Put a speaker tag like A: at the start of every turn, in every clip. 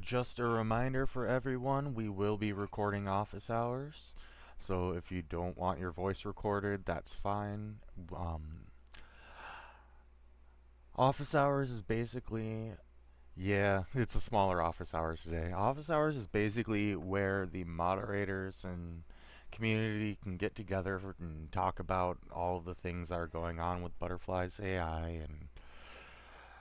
A: Just a reminder for everyone, we will be recording office hours. So if you don't want your voice recorded, that's fine. Um, Office hours is basically, yeah, it's a smaller office hours today. Office hours is basically where the moderators and community can get together and talk about all of the things that are going on with Butterfly's AI. And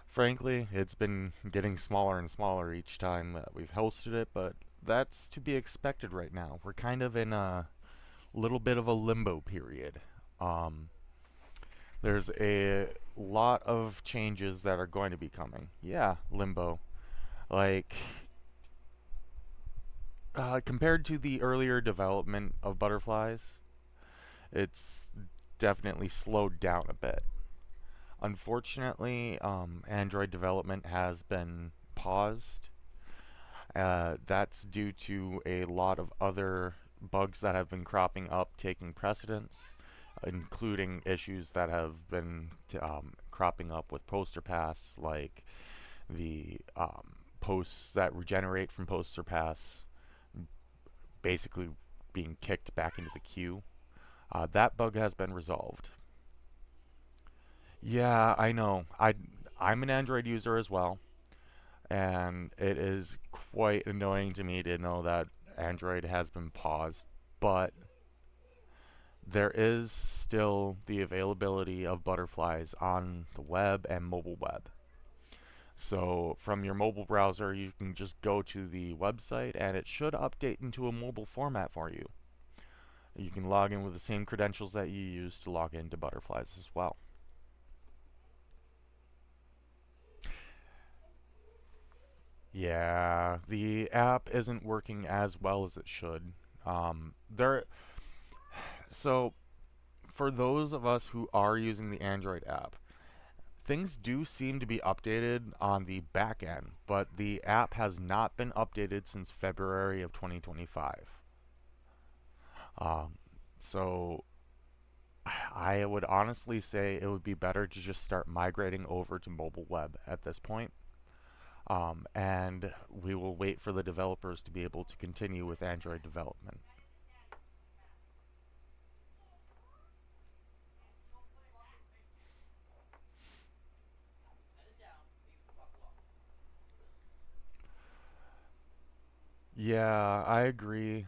A: frankly, it's been getting smaller and smaller each time that we've hosted it, but that's to be expected right now. We're kind of in a little bit of a limbo period. Um, there's a lot of changes that are going to be coming. Yeah, limbo. Like, compared to the earlier development of butterflies, it's definitely slowed down a bit. Unfortunately, Android development has been paused. That's due to a lot of other bugs that have been cropping up taking precedence, including issues that have been cropping up with poster pass, like the posts that regenerate from poster pass basically being kicked back into the queue. That bug has been resolved. Yeah, I know. I'm an Android user as well, and it is quite annoying to me to know that Android has been paused, but there is still the availability of butterflies on the web and mobile web. So from your mobile browser, you can just go to the website and it should update into a mobile format for you. You can log in with the same credentials that you use to log into butterflies as well. Yeah, the app isn't working as well as it should. There, so for those of us who are using the Android app, things do seem to be updated on the back end, but the app has not been updated since February of 2025. Um, so I would honestly say it would be better to just start migrating over to mobile web at this point. And we will wait for the developers to be able to continue with Android development. Yeah, I agree.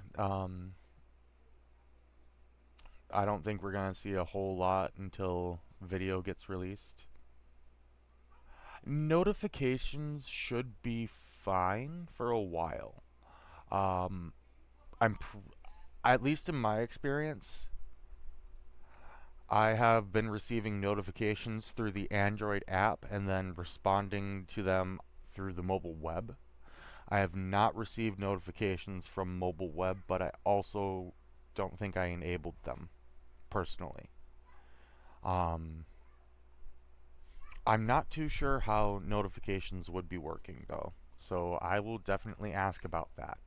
A: I don't think we're going to see a whole lot until video gets released. Notifications should be fine for a while. Um, I'm pr- at least in my experience, I have been receiving notifications through the Android app and then responding to them through the mobile web. I have not received notifications from mobile web, but I also don't think I enabled them personally. Um, I'm not too sure how notifications would be working though, so I will definitely ask about that.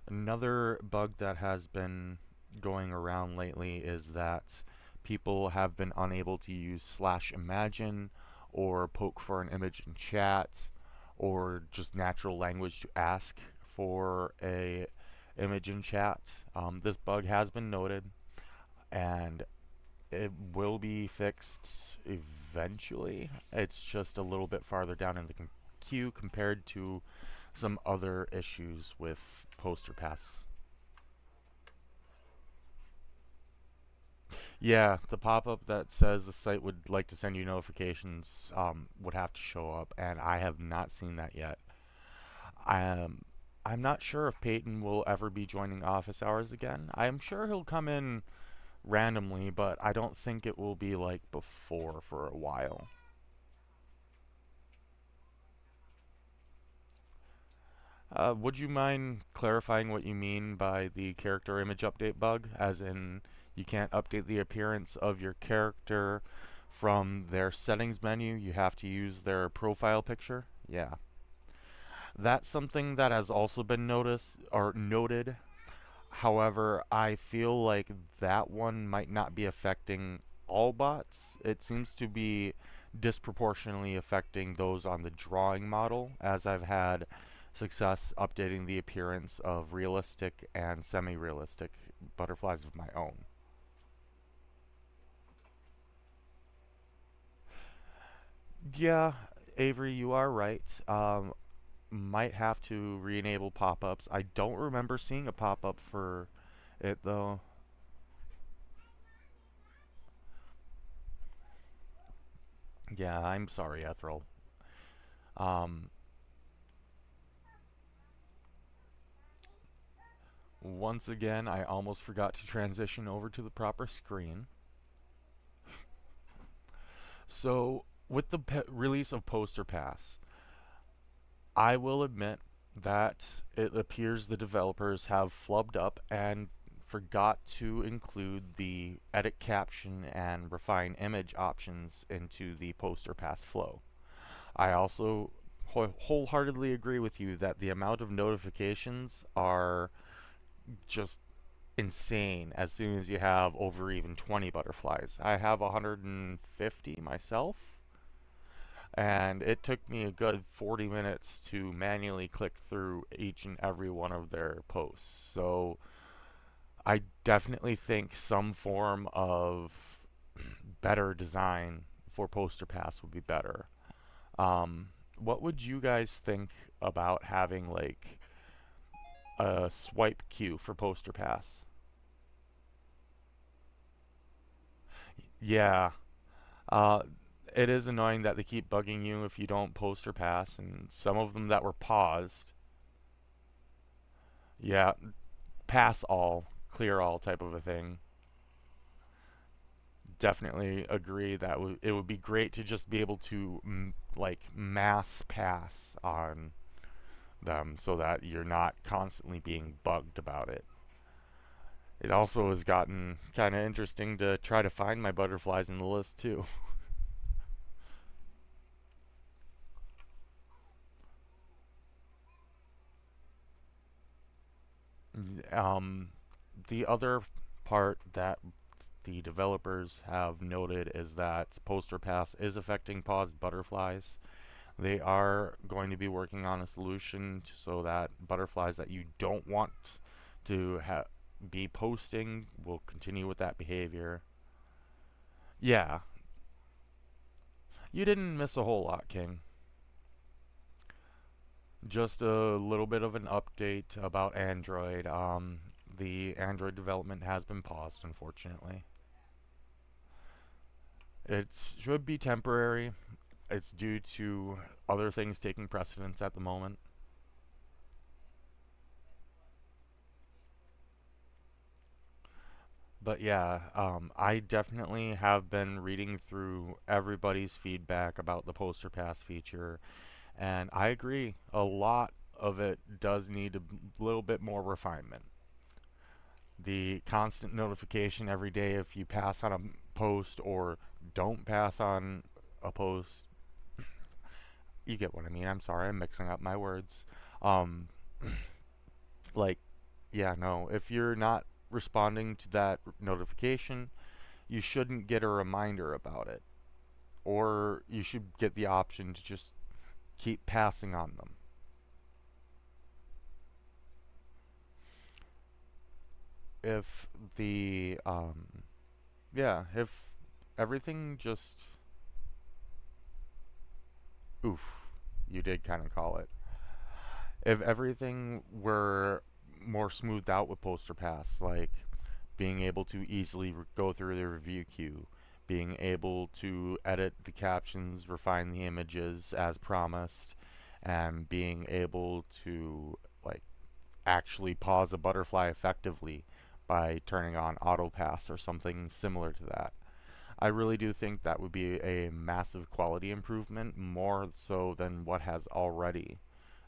A: Another bug that has been going around lately is that people have been unable to use slash imagine or poke for an image in chat or just natural language to ask for a image in chat. This bug has been noted and it will be fixed eventually. It's just a little bit farther down in the queue compared to some other issues with poster pass. Yeah, the pop-up that says the site would like to send you notifications would have to show up, and I have not seen that yet. Um, I'm not sure if Peyton will ever be joining office hours again. I'm sure he'll come in randomly, but I don't think it will be like before for a while. Would you mind clarifying what you mean by the character image update bug? As in, you can't update the appearance of your character from their settings menu, you have to use their profile picture? Yeah. That's something that has also been noticed or noted. However, I feel like that one might not be affecting all bots. It seems to be disproportionately affecting those on the drawing model, as I've had success updating the appearance of realistic and semi realistic butterflies of my own. Yeah, Avery, you are right. Might have to re enable pop ups. I don't remember seeing a pop up for it though. Yeah, I'm sorry, Ethel. Um, Once again, I almost forgot to transition over to the proper screen. So, with the release of Poster Pass, I will admit that it appears the developers have flubbed up and forgot to include the edit caption and refine image options into the Poster Pass flow. I also wholeheartedly agree with you that the amount of notifications are just insane as soon as you have over even 20 butterflies. I have 150 myself, and it took me a good 40 minutes to manually click through each and every one of their posts. So I definitely think some form of better design for Poster Pass would be better. What would you guys think about having like a swipe queue for Poster Pass? Yeah, Uh, it is annoying that they keep bugging you if you don't post or pass, and some of them that were paused, yeah, pass all, clear all type of a thing. Definitely agree that it would be great to just be able to like mass pass on them so that you're not constantly being bugged about it. It also has gotten kind of interesting to try to find my butterflies in the list too. um, the other part that the developers have noted is that Poster Pass is affecting paused butterflies. They are going to be working on a solution so that butterflies that you don't want to be posting will continue with that behavior. Yeah, you didn't miss a whole lot, King. Just a little bit of an update about Android. The Android development has been paused, unfortunately. It should be temporary. It's due to other things taking precedence at the moment. But yeah, I definitely have been reading through everybody's feedback about the Poster Pass feature, and I agree. A lot of it does need a little bit more refinement. The constant notification every day if you pass on a post or don't pass on a post, you get what I mean. I'm sorry, I'm mixing up my words. Um, like, yeah, no, if you're not responding to that notification, you shouldn't get a reminder about it. Or you should get the option to just keep passing on them. If the, yeah, if everything just, oof, you did kind of call it. If everything were more smoothed out with Poster Pass, like being able to easily go through the review queue, being able to edit the captions, refine the images as promised, and being able to like actually pause a butterfly effectively by turning on auto pass or something similar to that. I really do think that would be a massive quality improvement, more so than what has already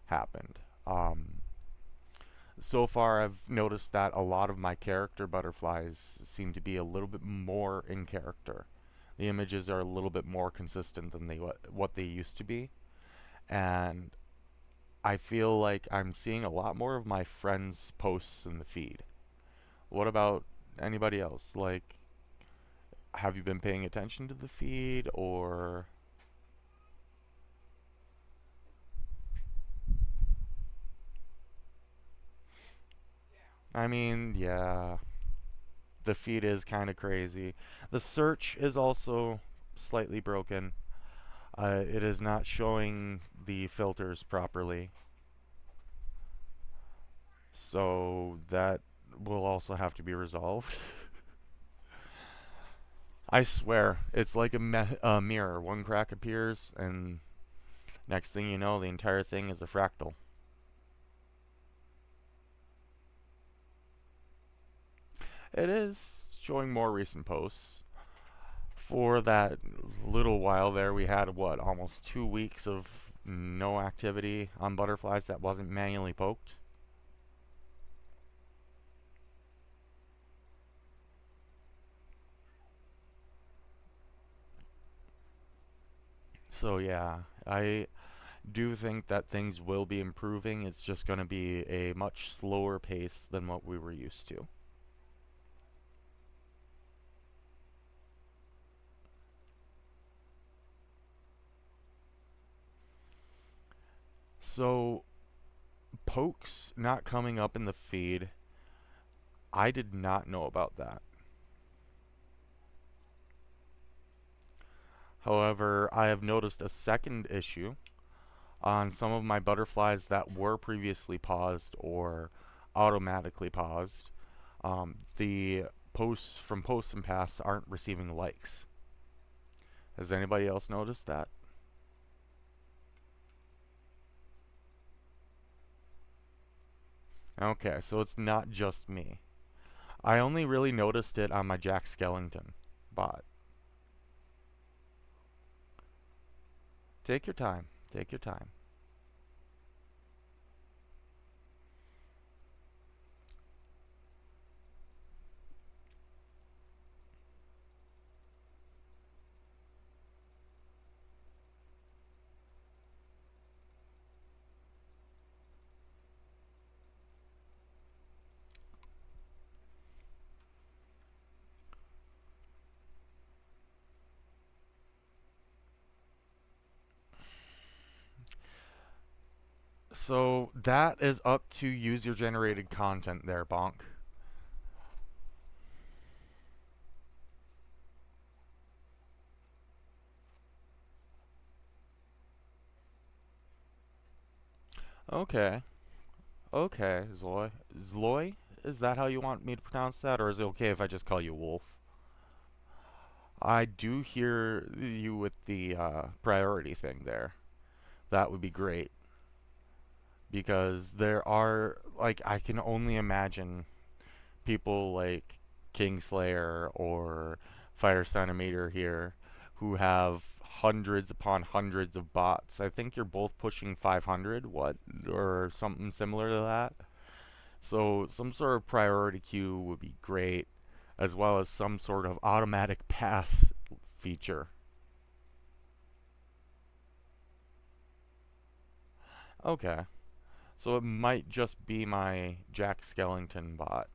A: happened. So far, I've noticed that a lot of my character butterflies seem to be a little bit more in character. The images are a little bit more consistent than what they used to be, and I feel like I'm seeing a lot more of my friends' posts in the feed. What about anybody else? Like, have you been paying attention to the feed or I mean, yeah, the feed is kind of crazy. The search is also slightly broken. It is not showing the filters properly. So that will also have to be resolved. I swear, it's like a mirror. One crack appears, and next thing you know, the entire thing is a fractal. It is showing more recent posts. For that little while there, we had what, almost 2 weeks of no activity on butterflies that wasn't manually poked. So yeah, I do think that things will be improving. It's just going to be a much slower pace than what we were used to. So, pokes not coming up in the feed, I did not know about that. However, I have noticed a second issue on some of my butterflies that were previously paused or automatically paused. The posts from posts and pass aren't receiving likes. Has anybody else noticed that? Okay, so it's not just me. I only really noticed it on my Jack Skellington bot. Take your time. Take your time. So that is up to user generated content there, Bonk. Okay. Okay, Zloy. Zloy? Is that how you want me to pronounce that, or is it okay if I just call you Wolf? I do hear you with the priority thing there. That would be great because there are like I can only imagine people like Kingslayer or Fire Centimeter here who have hundreds upon hundreds of bots. I think you're both pushing 500, what, or something similar to that. So some sort of priority queue would be great, as well as some sort of automatic pass feature. Okay, so it might just be my Jack Skellington bot.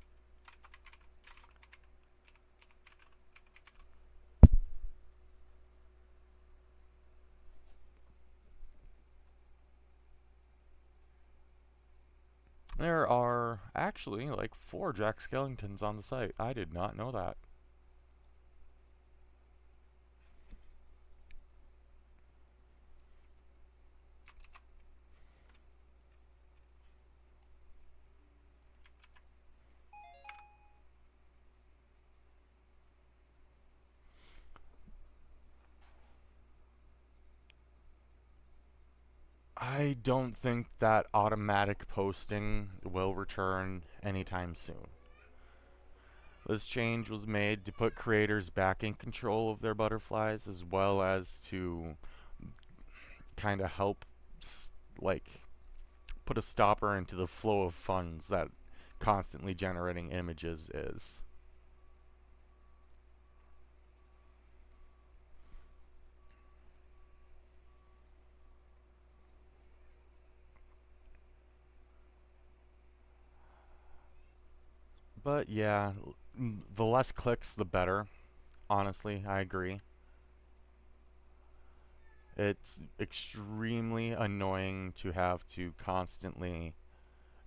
A: There are actually like 4 Jack Skellingtons on the site. I did not know that. I don't think that automatic posting will return anytime soon. This change was made to put creators back in control of their butterflies as well as to kind of help like put a stopper into the flow of funds that constantly generating images is. But yeah, the less clicks, the better. Honestly, I agree. It's extremely annoying to have to constantly,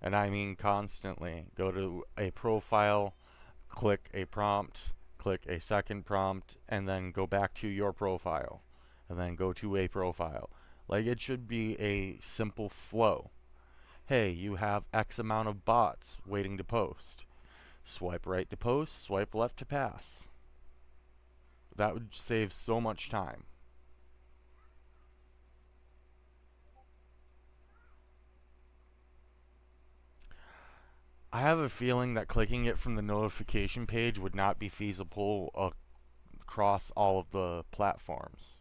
A: and I mean constantly, go to a profile, click a prompt, click a second prompt, and then go back to your profile, and then go to a profile. Like, it should be a simple flow. Hey, you have X amount of bots waiting to post. Swipe right to post, swipe left to pass. That would save so much time. I have a feeling that clicking it from the notification page would not be feasible across all of the platforms.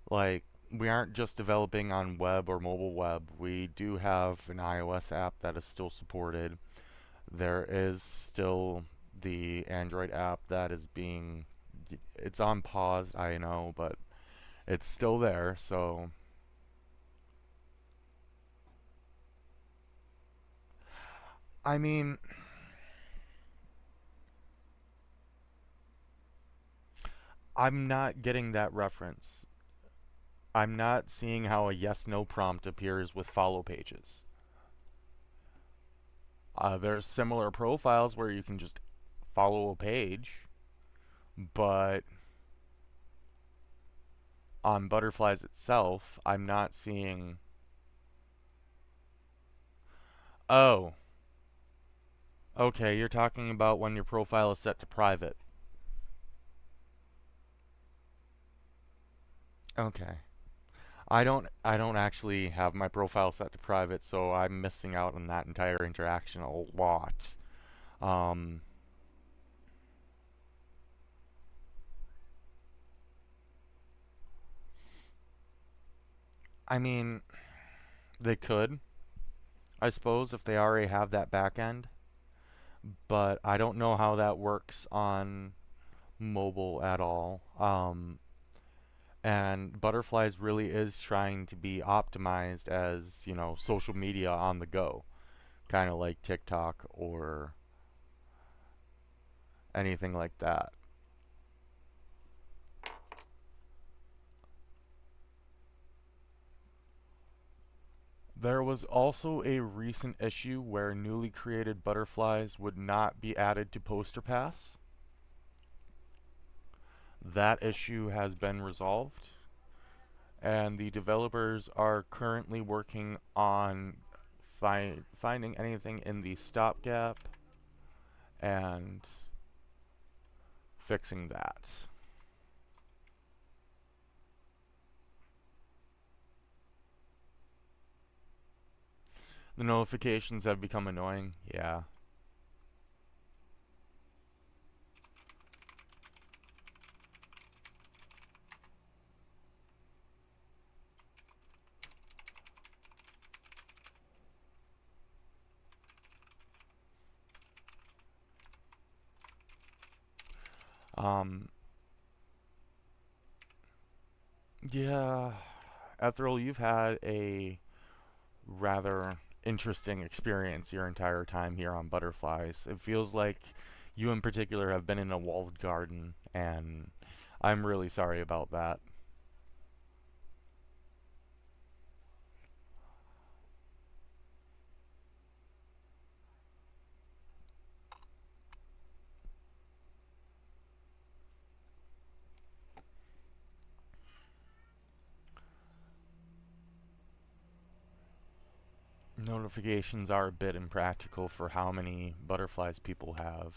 A: Like, we aren't just developing on web or mobile web. We do have an iOS app that is still supported. There is still the Android app that is being, it's on pause, I know, but it's still there. So, I mean, I'm not getting that reference. I'm not seeing how a yes no prompt appears with follow pages. There's similar profiles where you can just follow a page, but on Butterflies itself, I'm not seeing. Oh, okay, you're talking about when your profile is set to private. Okay. I don't actually have my profile set to private, so I'm missing out on that entire interaction a lot. Um, I mean, they could, I suppose, if they already have that back end, but I don't know how that works on mobile at all. And Butterflies really is trying to be optimized as, social media on the go, kind of like TikTok or anything like that. There was also a recent issue where newly created butterflies would not be added to Poster Pass. That issue has been resolved, and the developers are currently working on finding anything in the stopgap and fixing that. The notifications have become annoying. Yeah. Um, yeah. Ethel, you've had a rather interesting experience your entire time here on Butterflies. It feels like you in particular have been in a walled garden, and I'm really sorry about that. Notifications are a bit impractical for how many butterflies people have.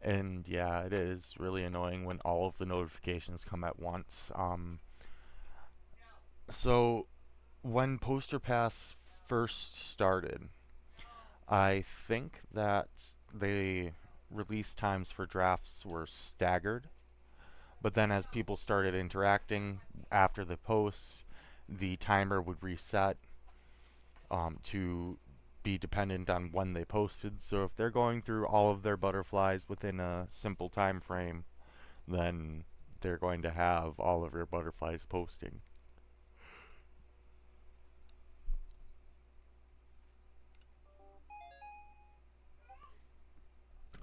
A: And yeah, it is really annoying when all of the notifications come at once. So when Poster Pass first started, I think that the release times for drafts were staggered, but then as people started interacting after the post, the timer would reset to be dependent on when they posted. So if they're going through all of their butterflies within a simple time frame, then they're going to have all of your butterflies posting.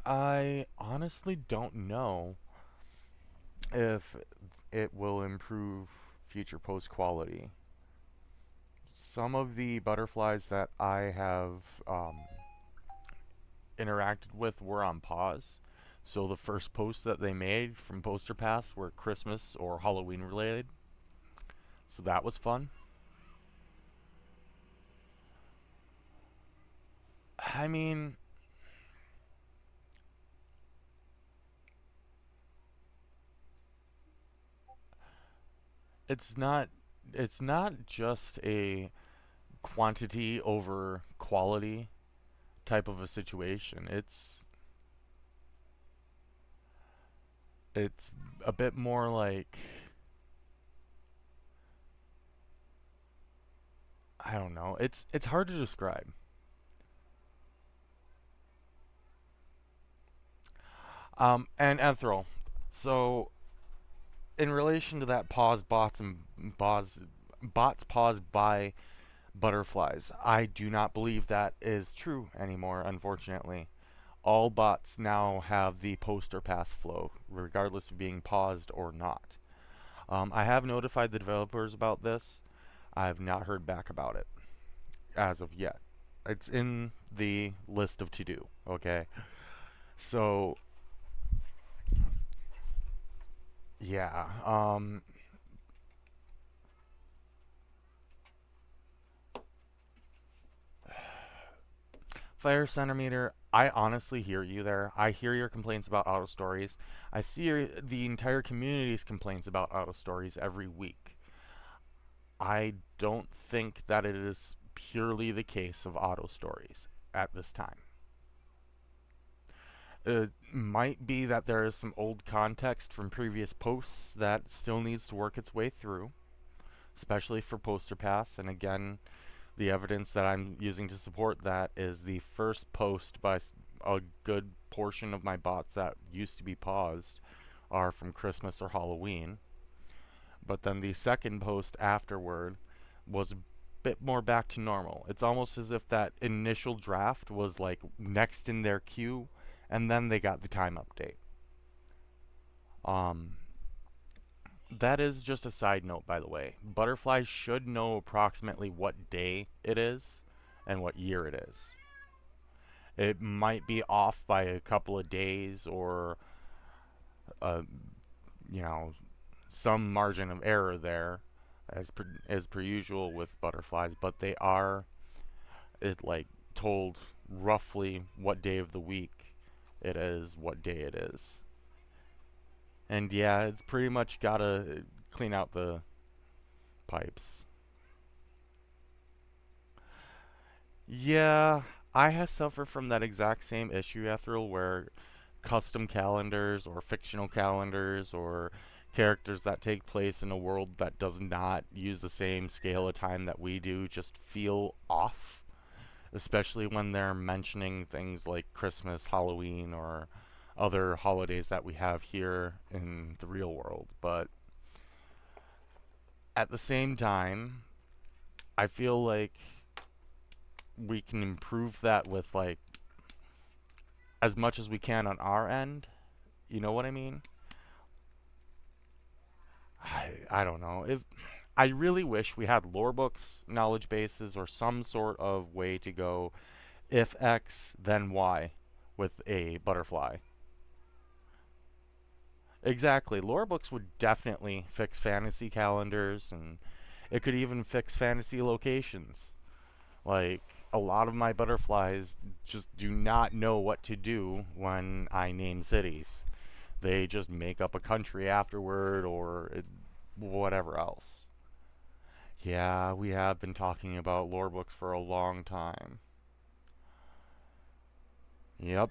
A: I honestly don't know if it will improve future post quality. Some of the butterflies that I have interacted with were on pause. So the first posts that they made from Poster Pass were Christmas or Halloween related. So that was fun. I mean, it's not it's not just a quantity over quality type of a situation. It's a bit more like, I don't know. It's hard to describe. And Ethel. So in relation to that pause bots and pause bots paused by butterflies, I do not believe that is true anymore, unfortunately. All bots now have the poster pass flow, regardless of being paused or not. I have notified the developers about this. I have not heard back about it as of yet. It's in the list of to do, okay? So, yeah. Fire centimeter, I honestly hear you there. I hear your complaints about auto stories. I see the entire community's complaints about auto stories every week. I don't think that it is purely the case of auto stories at this time. It might be that there is some old context from previous posts that still needs to work its way through, especially for Poster Pass. And again, the evidence that I'm using to support that is the first post by a good portion of my bots that used to be paused are from Christmas or Halloween. But then the second post afterward was a bit more back to normal. It's almost as if that initial draft was like next in their queue, and then they got the time update. Um, that is just a side note, by the way. Butterflies should know approximately what day it is and what year it is. It might be off by a couple of days or, uh, you know, some margin of error there, as per usual with butterflies, but they are it like told roughly what day of the week it is, what day it is. And yeah, it's pretty much gotta clean out the pipes. Yeah, I have suffered from that exact same issue, Ethereal, where custom calendars or fictional calendars or characters that take place in a world that does not use the same scale of time that we do just feel off, especially when they're mentioning things like Christmas, Halloween, or other holidays that we have here in the real world. But at the same time, I feel like we can improve that with like as much as we can on our end. You know what I mean? I don't know. If I really wish we had lore books, knowledge bases, or some sort of way to go if X, then Y with a butterfly. Exactly. Lore books would definitely fix fantasy calendars, and it could even fix fantasy locations. Like, a lot of my butterflies just do not know what to do when I name cities. They just make up a country afterward or whatever else. Yeah, we have been talking about lore books for a long time. Yep.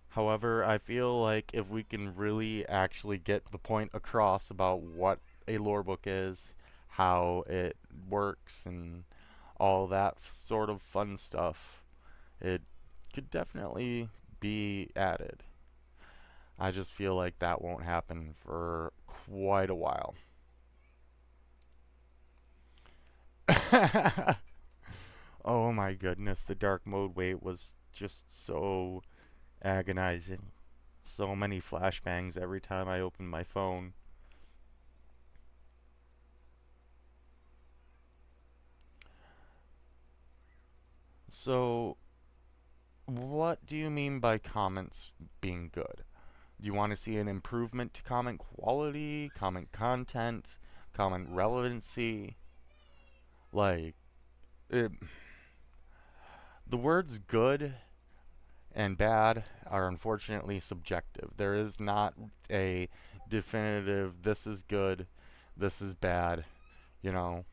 A: However, I feel like if we can really actually get the point across about what a lore book is, how it works, and all that sort of fun stuff, it could definitely be added. I just feel like that won't happen for quite a while. Oh my goodness, the dark mode wait was just so agonizing. So many flashbangs every time I opened my phone. So, what do you mean by comments being good? Do you want to see an improvement to comment quality, comment content, comment relevancy? Like, it, the words good and bad are unfortunately subjective. There is not a definitive, this is good, this is bad, you know.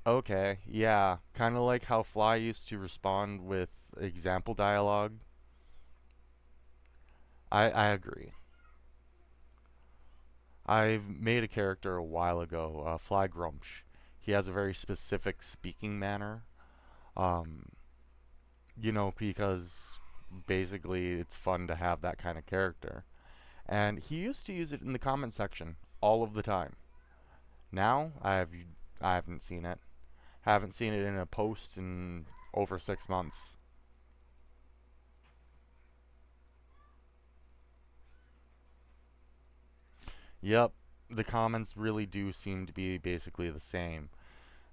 A: Okay, yeah, kind of like how Fly used to respond with example dialogue. I agree. I've made a character a while ago, Fly Grumsh. He has a very specific speaking manner. Um, because basically it's fun to have that kind of character. And he used to use it in the comment section all of the time. Now I haven't seen it. Haven't seen it in a post in over 6 months. Yep, the comments really do seem to be basically the same.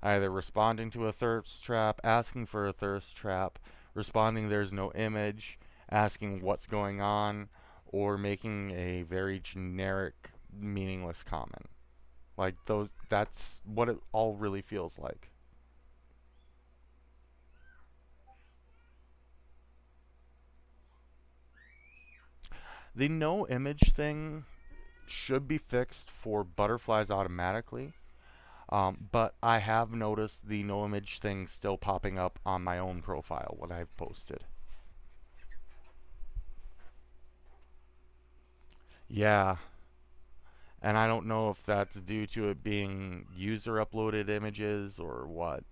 A: Either responding to a thirst trap, asking for a thirst trap, responding there's no image, asking what's going on, or making a very generic, meaningless comment. Like those that's what it all really feels like. The no image thing should be fixed for butterflies automatically. But I have noticed the no image thing still popping up on my own profile when I've posted. Yeah, and I don't know if that's due to it being user uploaded images or what.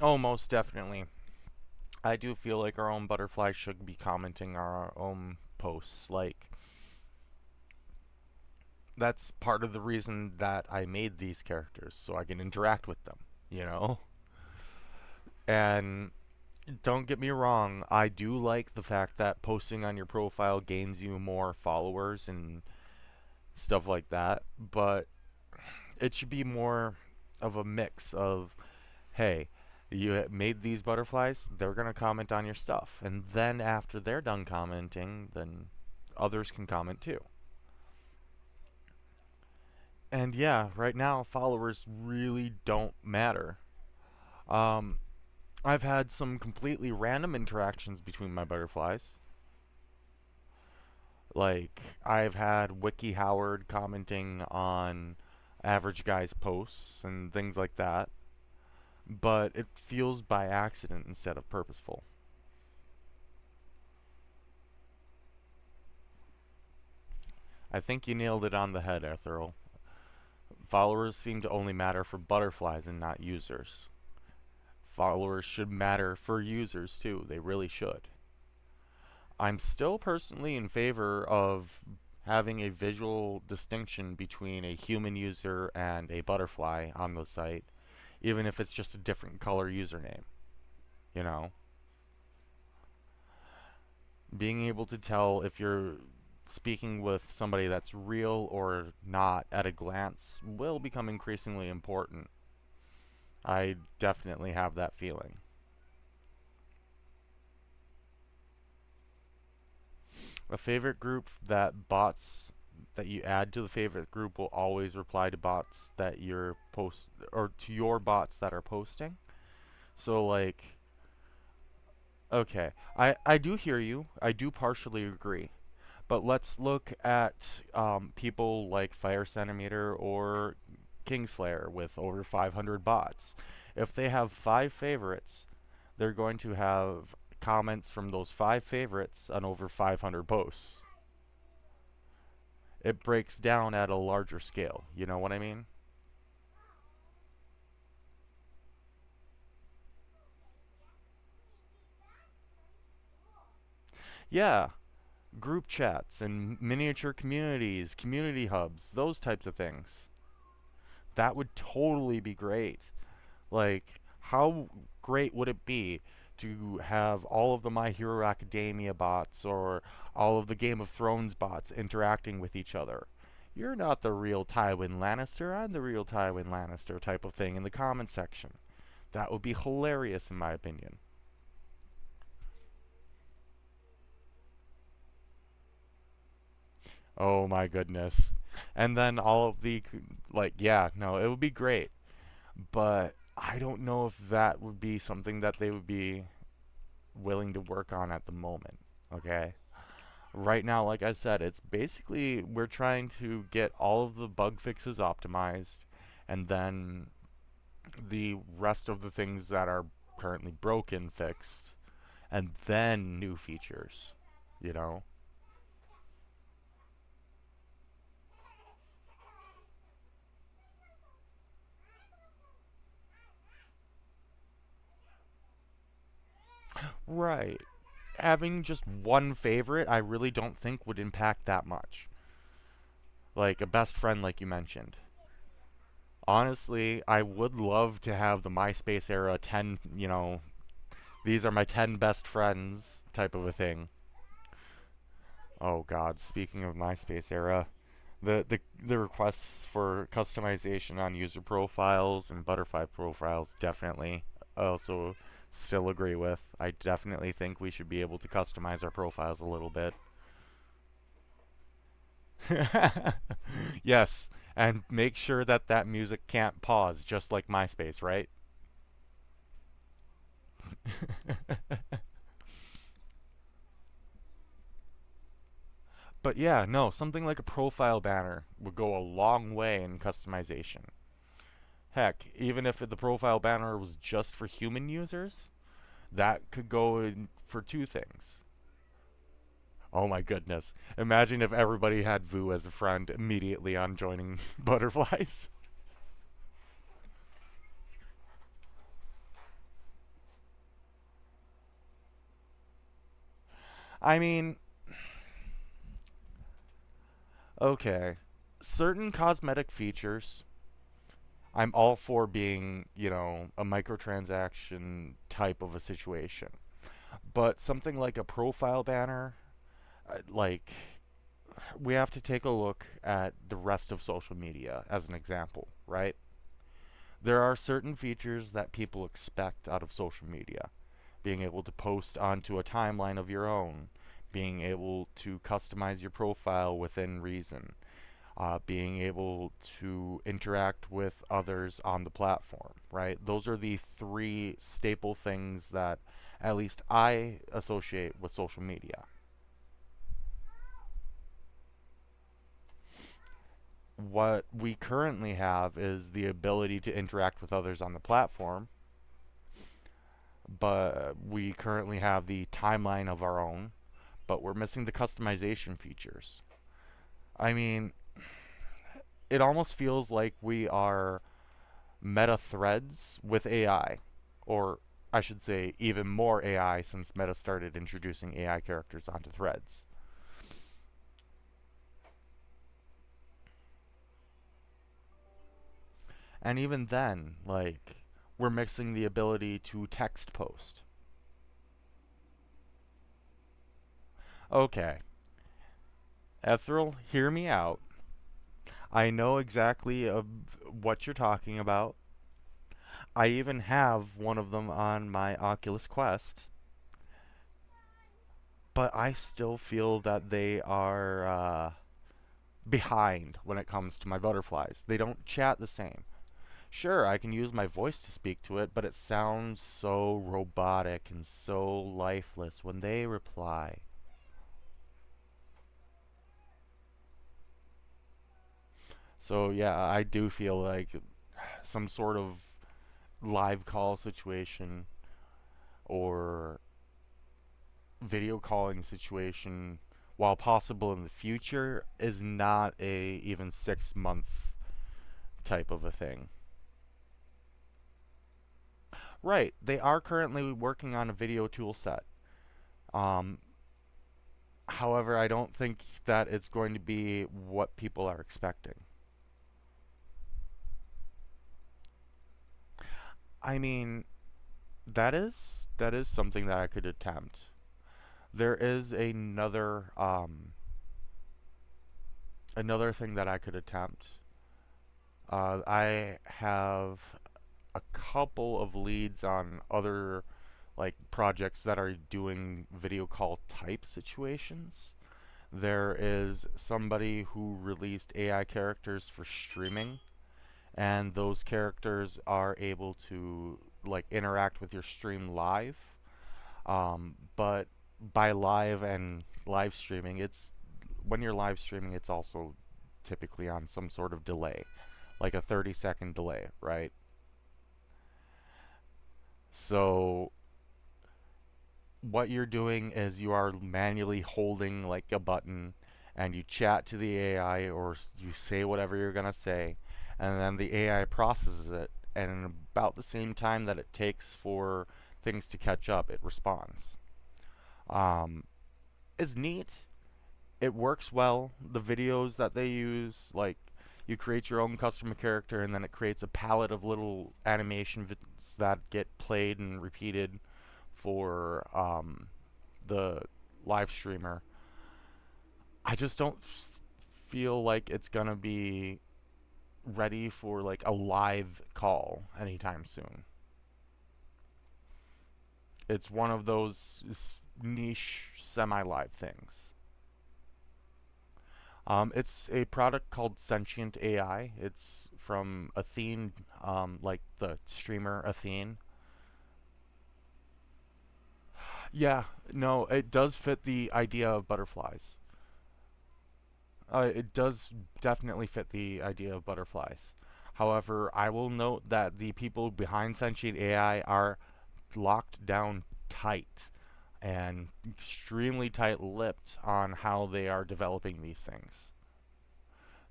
A: Oh, most definitely. I do feel like our own butterflies should be commenting our own posts. Like, that's part of the reason that I made these characters, so I can interact with them, you know? And don't get me wrong, I do like the fact that posting on your profile gains you more followers and stuff like that, but it should be more of a mix of, hey, you made these butterflies, they're going to comment on your stuff. And then after they're done commenting, then others can comment too. And yeah, right now, followers really don't matter. Um, I've had some completely random interactions between my butterflies. Like, I've had Wiki Howard commenting on average guy's posts and things like that, but it feels by accident instead of purposeful. I think you nailed it on the head, Ethereal. Followers seem to only matter for butterflies and not users. Followers should matter for users too, they really should. I'm still personally in favor of having a visual distinction between a human user and a butterfly on the site, even if it's just a different color username. You know, being able to tell if you're speaking with somebody that's real or not at a glance will become increasingly important. I definitely have that feeling. A favorite group that bots that you add to the favorite group will always reply to bots that you're post or to your bots that are posting. So like, okay, I do hear you. I do partially agree. But let's look at people like Fire Centimeter or Kingslayer with over 500 bots. If they have five favorites, they're going to have comments from those 5 favorites on over 500 posts. It breaks down at a larger scale. You know what I mean? Yeah, group chats and miniature communities, community hubs, those types of things. That would totally be great. Like, how great would it be to have all of the My Hero Academia bots or all of the Game of Thrones bots interacting with each other? You're not the real Tywin Lannister, I'm the real Tywin Lannister type of thing in the comment section. That would be hilarious in my opinion. Oh my goodness. And then all of the, like, yeah, no, it would be great. But I don't know if that would be something that they would be willing to work on at the moment. Okay? Right now, like I said, it's basically we're trying to get all of the bug fixes optimized and then the rest of the things that are currently broken fixed and then new features, you know? Right. Having just one favorite, I really don't think would impact that much. Like a best friend, like you mentioned. Honestly, I would love to have the MySpace era 10, these are my 10 best friends type of a thing. Oh god, speaking of MySpace era, the requests for customization on user profiles and butterfly profiles definitely I also still agree with. I definitely think we should be able to customize our profiles a little bit. Yes, and make sure that that music can't pause just like MySpace, right? But yeah, no, something like a profile banner would go a long way in customization. Heck, even if the profile banner was just for human users, that could go in for two things. Oh my goodness. Imagine if everybody had Vu as a friend immediately on joining butterflies. I mean, okay. Certain cosmetic features, I'm all for being, a microtransaction type of a situation. But something like a profile banner, like we have to take a look at the rest of social media as an example, right? There are certain features that people expect out of social media. Being able to post onto a timeline of your own, being able to customize your profile within reason, being able to interact with others on the platform, right? Those are the three staple things that at least I associate with social media. What we currently have is the ability to interact with others on the platform, but we currently have the timeline of our own, but we're missing the customization features. I mean, it almost feels like we are meta threads with AI, or I should say, even more AI since Meta started introducing AI characters onto threads. And even then, like, we're mixing the ability to text post. Okay, Ethereal, hear me out. I know exactly what you're talking about. I even have one of them on my Oculus Quest, but I still feel that they are behind when it comes to my butterflies. They don't chat the same. Sure, I can use my voice to speak to it, but it sounds so robotic and so lifeless when they reply. So, yeah, I do feel like some sort of live call situation or video calling situation, while possible in the future, is not a even 6 month type of a thing. Right, they are currently working on a video tool set. Um, However, I don't think that it's going to be what people are expecting. I mean, that is something that I could attempt. There is another thing that I could attempt. I have a couple of leads on other like projects that are doing video call type situations. There is somebody who released AI characters for streaming, and those characters are able to like interact with your stream live. But by live and live streaming, it's when you're live streaming, it's also typically on some sort of delay, like a 30-second delay, right? So what you're doing is you are manually holding like a button and you chat to the AI or you say whatever you're going to say, and then the AI processes it, and in about the same time that it takes for things to catch up, it responds. Um, it's neat. It works well. The videos that they use, like you create your own custom character and then it creates a palette of little animation vids that get played and repeated for the live streamer. I just don't feel like it's gonna be ready for like a live call anytime soon. It's one of those niche semi-live things. It's a product called Sentient AI. It's from Athene, like the streamer Athene. Yeah, no, it does fit the idea of butterflies. It does definitely fit the idea of butterflies. However, I will note that the people behind Sentient AI are locked down tight and extremely tight lipped on how they are developing these things.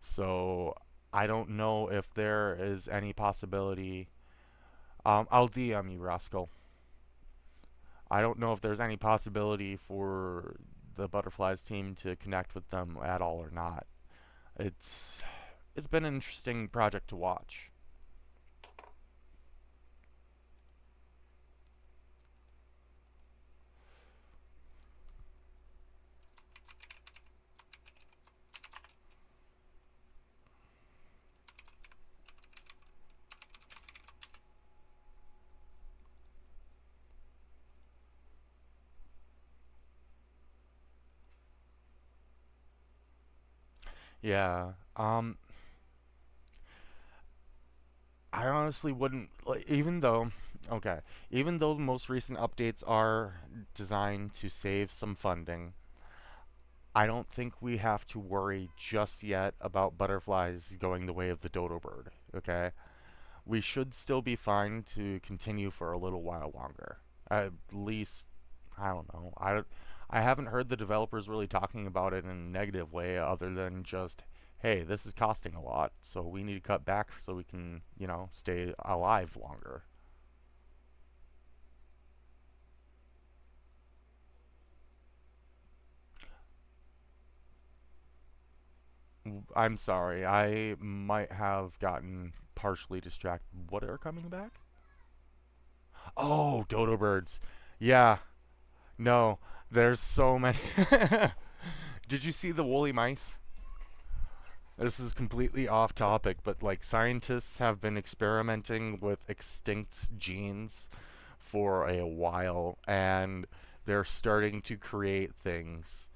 A: So I don't know if there is any possibility. I'll DM you, Roscoe. I don't know if there's any possibility for the Butterflies team to connect with them at all or not. It's it's been an interesting project to watch. Yeah. I honestly wouldn't like, okay, even though the most recent updates are designed to save some funding, I don't think we have to worry just yet about butterflies going the way of the dodo bird, okay? We should still be fine to continue for a little while longer. At least, I don't know. I haven't heard the developers really talking about it in a negative way other than just, hey, this is costing a lot, so we need to cut back so we can, stay alive longer. I'm sorry, I might have gotten partially distracted. What are coming back? Oh, dodo birds. Yeah, no, there's so many. Did you see the woolly mice? This is completely off topic, but like scientists have been experimenting with extinct genes for a while, and they're starting to create things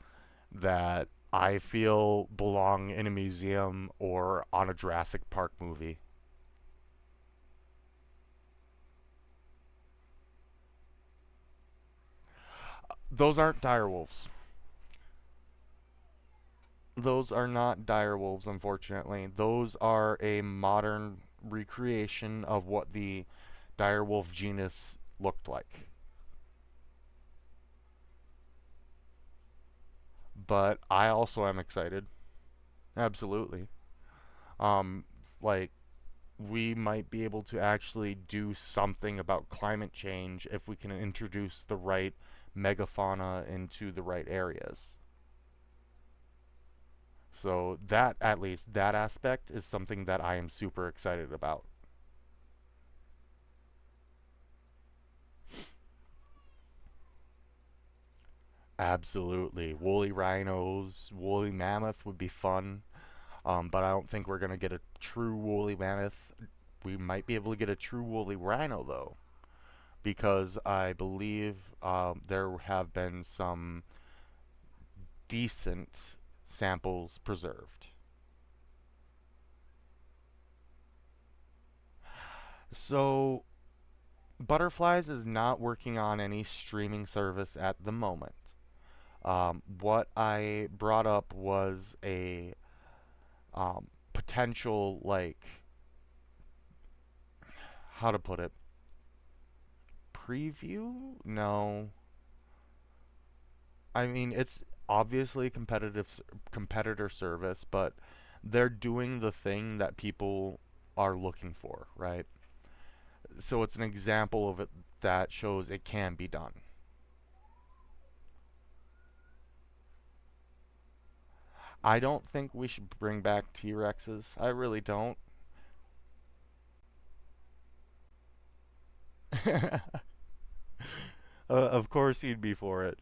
A: that I feel belong in a museum or on a Jurassic Park movie. Those aren't direwolves. Those are not direwolves, unfortunately. Those are a modern recreation of what the direwolf genus looked like. but I also am excited. Absolutely. Um, like we might be able to actually do something about climate change if we can introduce the right megafauna into the right areas. So that at least that aspect is something that I am super excited about. Absolutely. Woolly rhinos, woolly mammoth would be fun. But I don't think we're gonna get a true woolly mammoth. We might be able to get a true woolly rhino though, because I believe there have been some decent samples preserved. So Butterflies is not working on any streaming service at the moment. What I brought up was a potential, like, how to put it, preview? No, I mean it's obviously a competitor service, but they're doing the thing that people are looking for, right? So it's an example of it that shows it can be done. I don't think we should bring back T-Rexes. I really don't. Of course you'd be for it.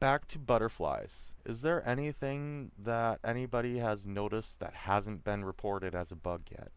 A: Back to butterflies. Is there anything that anybody has noticed that hasn't been reported as a bug yet?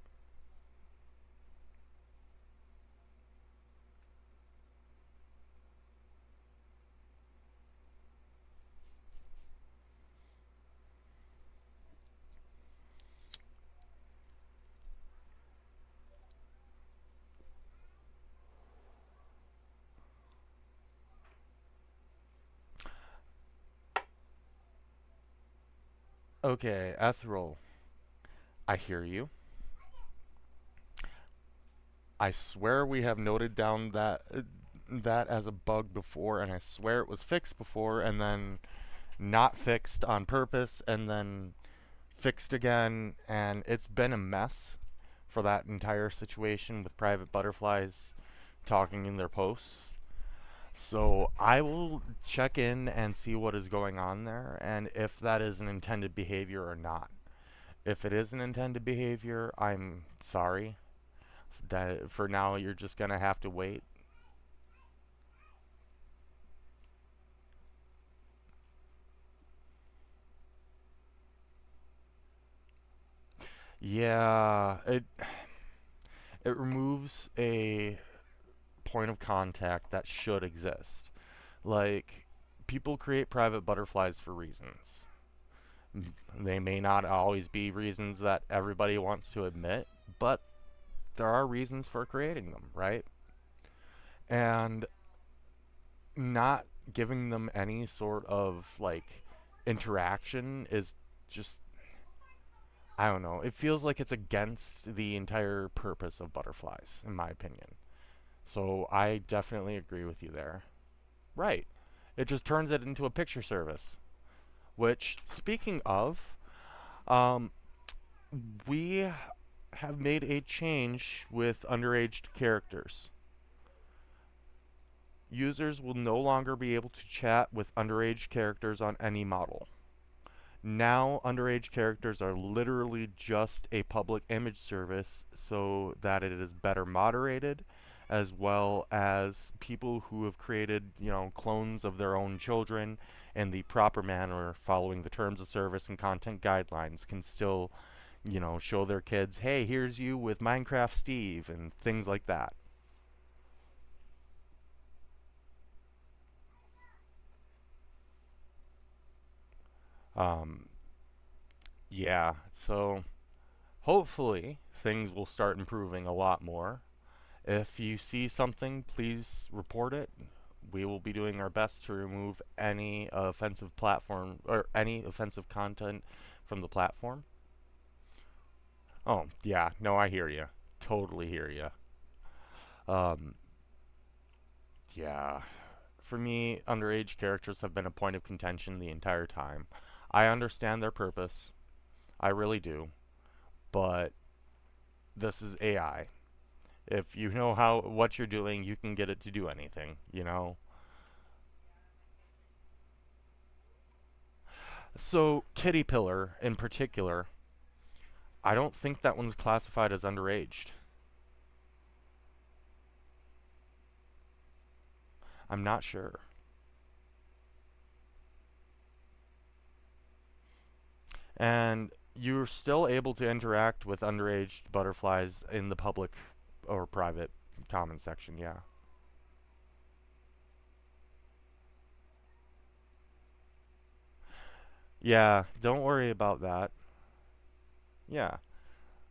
A: Okay, Ethereal, I hear you. I swear we have noted down that as a bug before, and I swear it was fixed before, and then not fixed on purpose, and then fixed again, and it's been a mess for that entire situation with private butterflies talking in their posts. So I will check in and see what is going on there and if that is an intended behavior or not. If it is an intended behavior, I'm sorry. That for now you're just gonna have to wait. Yeah, it removes a point of contact that should exist. Like people create private butterflies for reasons. They may not always be reasons that everybody wants to admit, but there are reasons for creating them, right? And not giving them any sort of like interaction is just, I don't know. It feels like it's against the entire purpose of butterflies, in my opinion. So I definitely agree with you there. Right. It just turns it into a picture service. Which, speaking of, um, we have made a change with underage characters. Users will no longer be able to chat with underage characters on any model. Now, underage characters are literally just a public image service so that it is better moderated, as well as people who have created, clones of their own children in the proper manner following the terms of service and content guidelines can still, show their kids, hey, here's you with Minecraft Steve and things like that. Um, yeah, so hopefully things will start improving a lot more. If you see something, please report it. We will be doing our best to remove any offensive platform or any offensive content from the platform. Oh, yeah, no, I hear you. Totally hear you. Um, Yeah. For me, underage characters have been a point of contention the entire time. I understand their purpose. I really do. But this is AI. If you know how what you're doing, you can get it to do anything, you know? So, Kitty Pillar in particular, I don't think that one's classified as underaged. I'm not sure. And you're still able to interact with underage butterflies in the public or private comment section, yeah. Yeah, don't worry about that. Yeah.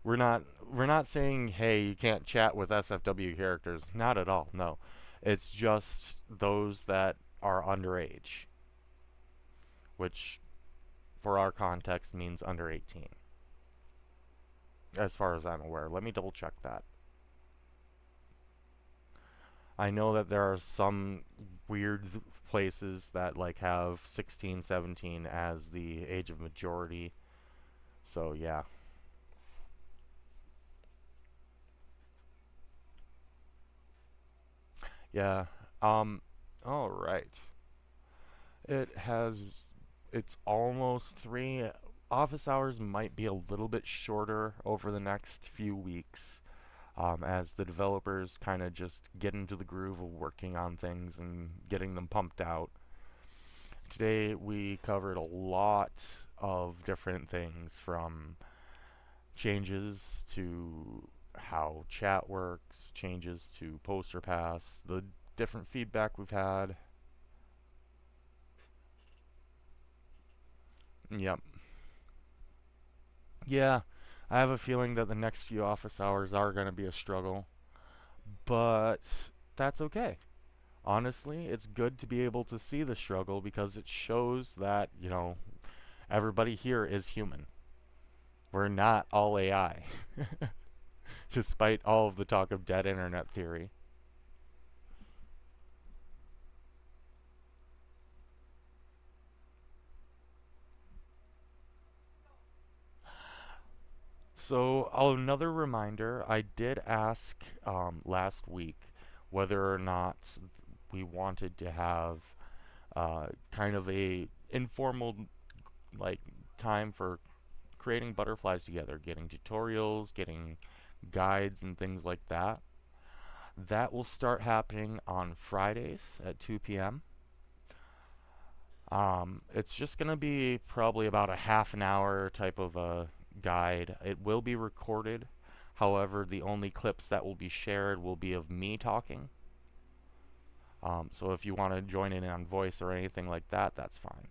A: We're not we're not saying hey, you can't chat with SFW characters. Not at all. No. It's just those that are underage, which for our context means under 18 as far as I'm aware. Let me double check that. I know that there are some weird places that like have 16, 17 as the age of majority. So yeah. Yeah. Um all right. It has it's almost 3. Office hours might be a little bit shorter over the next few weeks. As the developers kind of just get into the groove of working on things and getting them pumped out. Today we covered a lot of different things from changes to how chat works, changes to poster pass, the different feedback we've had. Yep. Yeah, I have a feeling that the next few office hours are going to be a struggle, but that's okay. Honestly, it's good to be able to see the struggle because it shows that, everybody here is human. We're not all AI, despite all of the talk of dead internet theory. So, another reminder, I did ask last week whether or not we wanted to have kind of a informal like time for creating butterflies together, getting tutorials, getting guides and things like that. That will start happening on Fridays at 2 p.m. It's just going to be probably about a half an hour type of a guide. It will be recorded. However, the only clips that will be shared will be of me talking. So if you want to join in on voice or anything like that, that's fine.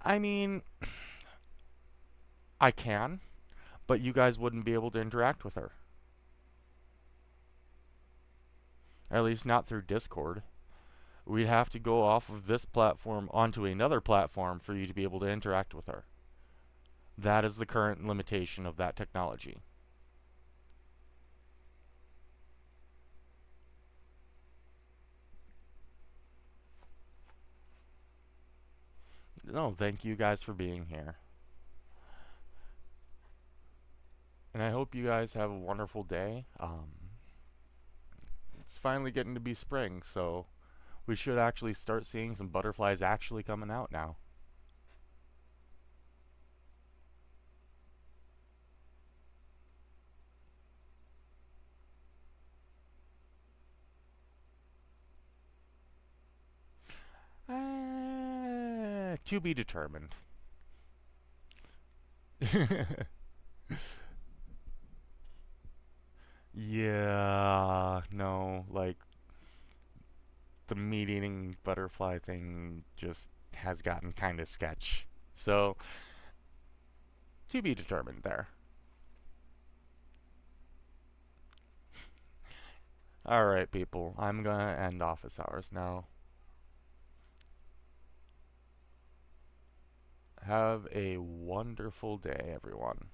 A: I mean, I can, but you guys wouldn't be able to interact with her. At least not through Discord. We'd have to go off of this platform onto another platform for you to be able to interact with her. That is the current limitation of that technology. No, thank you guys for being here. And I hope you guys have a wonderful day. It's finally getting to be spring, so we should actually start seeing some butterflies actually coming out now. To be determined. Yeah, no, like the meat eating butterfly thing just has gotten kind of sketch. So, to be determined there. Alright, people, I'm gonna end office hours now. Have a wonderful day, everyone.